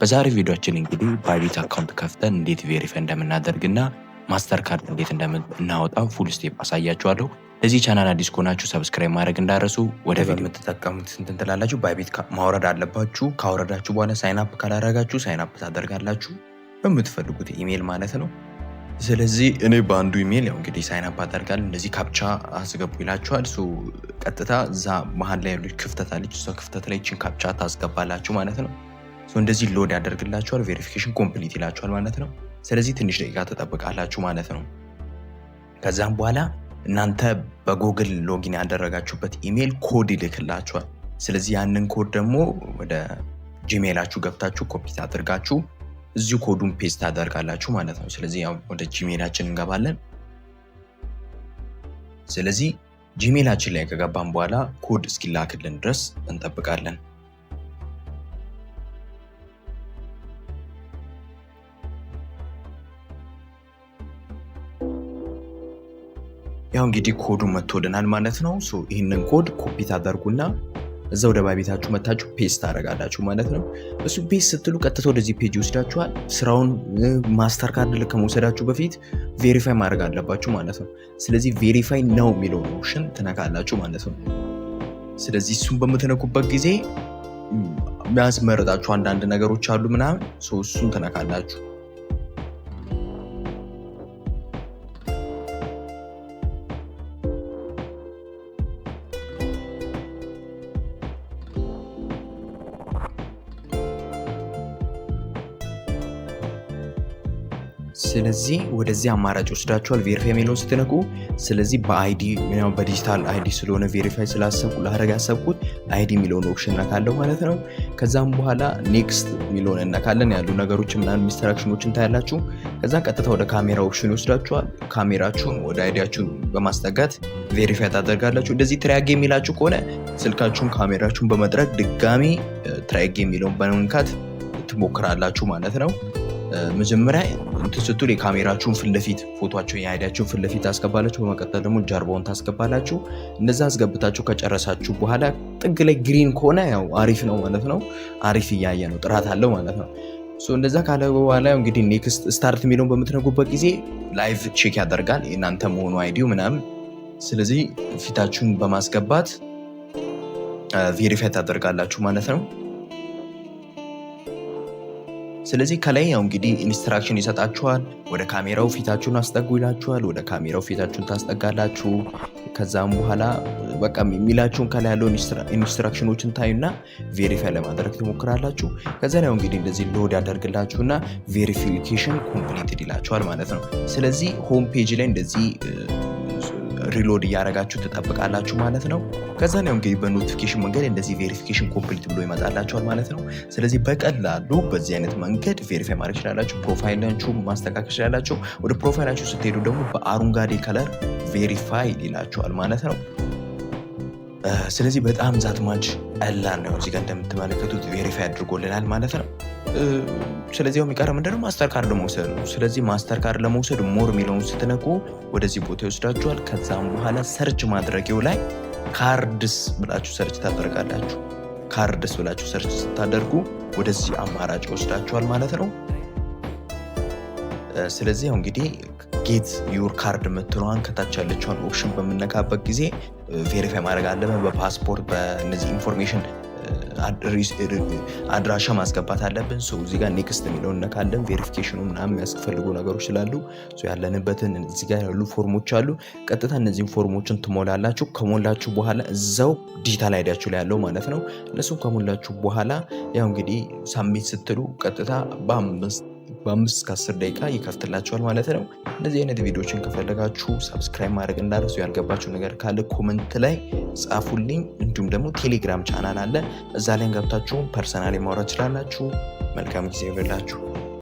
በዛሬ ቪዲዮአችን እንግዲህ ባይቢት አካውንት ከፍተን እንዴት ቬሪፋይ እንደምናደርግና ማስተር ካርድ እንዴት እንደምናወጣ ፉል ስቴፕ አሳያችኋለሁ። ለዚህ ቻናል አዲስ ከሆናችሁ ሰብስክራይብ ማድረግ እንዳረሱ። ወደ ቪዲዮ የምትጠቀሙት እንትን ትላላችሁ። ባይቢት ማውረድ አለባችሁ። ካወረዳችሁ በኋላ ሳይን አፕ ካላረጋችሁ ሳይን አፕ ታደርጋላችሁ በምትፈልጉት ኢሜል ማለት ነው። ስለዚህ እኔ በአንዱ ኢሜል ያው እንግዲህ ሳይን አፕ አደርጋለሁ። እንደዚህ ካፕቻ አስገቡ ይላችኋል። ቀጥታ እዛ መሀል ላይ ያለች ክፍተት አለች። እሷ ክፍተት ላይ እቺን ካፕቻ ታስገባላችሁ ማለት ነው። እንደዚህ ሎድ ያደርግላችኋል። ቬሪፊኬሽን ኮምፕሊት ይላችኋል ማለት ነው። ስለዚህ ትንሽ ደቂቃ ተጠብቃላችሁ ማለት ነው። ከዛም በኋላ እናንተ በጉግል ሎጊን ያደረጋችሁበት ኢሜል ኮድ ይልክላችኋል። ስለዚህ ያንን ኮድ ደግሞ ወደ ጂሜላችሁ ገብታችሁ ኮፒ አድርጋችሁ እዚሁ ኮዱን ፔስት ታደርጋላችሁ ማለት ነው። ስለዚህ ያው ወደ ጂሜላችን እንገባለን። ስለዚህ ጂሜላችን ላይ ከገባን በኋላ ኮድ እስኪላክልን ድረስ እንጠብቃለን። ያው እንግዲህ ኮዱ መጥቶልናል ማለት ነው። ይህንን ኮድ ኮፒ ታደርጉና እዛ ወደ ባይቢታችሁ መታችሁ ፔስት ታደርጋላችሁ ማለት ነው። እሱ ፔስት ስትሉ ቀጥታ ወደዚህ ፔጅ ይወስዳችኋል። ስራውን ማስተር ካርድ ከመውሰዳችሁ በፊት ቬሪፋይ ማድረግ አለባችሁ ማለት ነው። ስለዚህ ቬሪፋይ ነው የሚለውን ኦፕሽን ትነካላችሁ ማለት ነው። ስለዚህ እሱን በምትነኩበት ጊዜ የሚያስመርጣችሁ አንዳንድ ነገሮች አሉ ምናምን፣ እሱን ትነካላችሁ። ስለዚህ ወደዚህ አማራጭ ወስዳችኋል ቬሪፋይ የሚለውን ስትነኩ። ስለዚህ በአይዲ በዲጂታል አይዲ ስለሆነ ቬሪፋይ ስላሰብኩ ላደርግ ያሰብኩት አይዲ የሚለውን ኦፕሽን እነካለሁ ማለት ነው። ከዛም በኋላ ኔክስት የሚለውን እነካለን። ያሉ ነገሮች ምናምን ኢንስትራክሽኖችን ታያላችሁ። ከዛ ቀጥታ ወደ ካሜራ ኦፕሽን ይወስዳችኋል። ካሜራችሁን ወደ አይዲያችሁን በማስጠጋት ቬሪፋይ ታደርጋላችሁ። እንደዚህ ትራያጌ የሚላችሁ ከሆነ ስልካችሁን ካሜራችሁን በመድረግ ድጋሚ ትራያጌ የሚለውን በመንካት ትሞክራላችሁ ማለት ነው። መጀመሪያ ስትሉ የካሜራችሁን ፊት ለፊት ፎቶአችሁን የአይዲያችሁን ፊት ለፊት ታስገባላችሁ። በመቀጠል ደግሞ ጀርባውን ታስገባላችሁ። እንደዛ አስገብታችሁ ከጨረሳችሁ በኋላ ጥግ ላይ ግሪን ከሆነ ያው አሪፍ ነው ማለት ነው። አሪፍ እያየ ነው፣ ጥራት አለው ማለት ነው። እንደዛ ካለ በኋላ እንግዲህ ኔክስት ስታርት የሚለውን በምትነጉበት ጊዜ ላይቭ ቼክ ያደርጋል የእናንተ መሆኑ አይዲው ምናምን። ስለዚህ ፊታችሁን በማስገባት ቬሪፋይ ታደርጋላችሁ ማለት ነው። ስለዚህ ከላይ ያው እንግዲህ ኢንስትራክሽን ይሰጣችኋል። ወደ ካሜራው ፊታችሁን አስጠጉ ይላችኋል። ወደ ካሜራው ፊታችሁን ታስጠጋላችሁ። ከዛም በኋላ በቃ የሚላችሁን ከላይ ያለው ኢንስትራክሽኖችን ታዩና ቬሪፋይ ለማድረግ ትሞክራላችሁ። ከዛ ያው እንግዲህ እንደዚህ ሎድ ያደርግላችሁና ቬሪፊኬሽን ኮምፕሊትድ ይላችኋል ማለት ነው። ስለዚህ ሆም ፔጅ ላይ እንደዚህ ሪሎድ እያደረጋችሁ ትጠብቃላችሁ ማለት ነው። ከዛ ነው እንግዲህ በኖቲፊኬሽን መንገድ እንደዚህ ቬሪፊኬሽን ኮምፕሊት ብሎ ይመጣላችኋል ማለት ነው። ስለዚህ በቀላሉ በዚህ አይነት መንገድ ቬሪፋይ ማድረግ ይችላላችሁ። ፕሮፋይላችሁ ማስተካከል ይችላላችሁ። ወደ ፕሮፋይላችሁ ስትሄዱ ደግሞ በአረንጓዴ ከለር ቬሪፋይ ይላችኋል ማለት ነው። ስለዚህ በጣም ዛትማች ቀላል ነው። እዚህ ጋር እንደምትመለከቱት ቬሪፋይ አድርጎልናል ማለት ነው። ስለዚህ የሚቀር ምንድነው ማስተር ካርድ መውሰድ ነው። ስለዚህ ማስተር ካርድ ለመውሰድ ሞር የሚለውን ስትነኩ ወደዚህ ቦታ ይወስዳችኋል። ከዛም በኋላ ሰርች ማድረጊያው ላይ ካርድስ ብላችሁ ሰርች ታደርጋላችሁ። ካርድስ ብላችሁ ሰርች ስታደርጉ ወደዚህ አማራጭ ይወስዳችኋል ማለት ነው። ስለዚህ ያው እንግዲህ ጌት ዩር ካርድ የምትለዋን ከታች ያለችውን ኦፕሽን በምነካበት ጊዜ ቬሪፋይ ማድረግ አለብን። በፓስፖርት በእነዚህ ኢንፎርሜሽን አድራሻ ማስገባት አለብን። እዚህ ጋር ኔክስት የሚለውን እነካለን። ቬሪፊኬሽኑ ምናምን የሚያስፈልጉ ነገሮች ስላሉ ያለንበትን እዚህ ጋር ያሉ ፎርሞች አሉ። ቀጥታ እነዚህን ፎርሞችን ትሞላላችሁ። ከሞላችሁ በኋላ እዛው ዲጂታል አይዲያችሁ ላይ ያለው ማለት ነው። እነሱም ከሞላችሁ በኋላ ያው እንግዲህ ሳሚት ስትሉ ቀጥታ በ5 እስከ 10 ደቂቃ ይከፍትላችኋል ማለት ነው። እንደዚህ አይነት ቪዲዮዎችን ከፈለጋችሁ ሰብስክራይብ ማድረግ እንዳትረሱ። ያልገባችሁ ነገር ካለ ኮመንት ላይ ጻፉልኝ። እንዲሁም ደግሞ ቴሌግራም ቻናል አለ፣ እዛ ላይ ገብታችሁ ፐርሰናሊ ማውራት ትችላላችሁ። መልካም ጊዜ ይሁንላችሁ።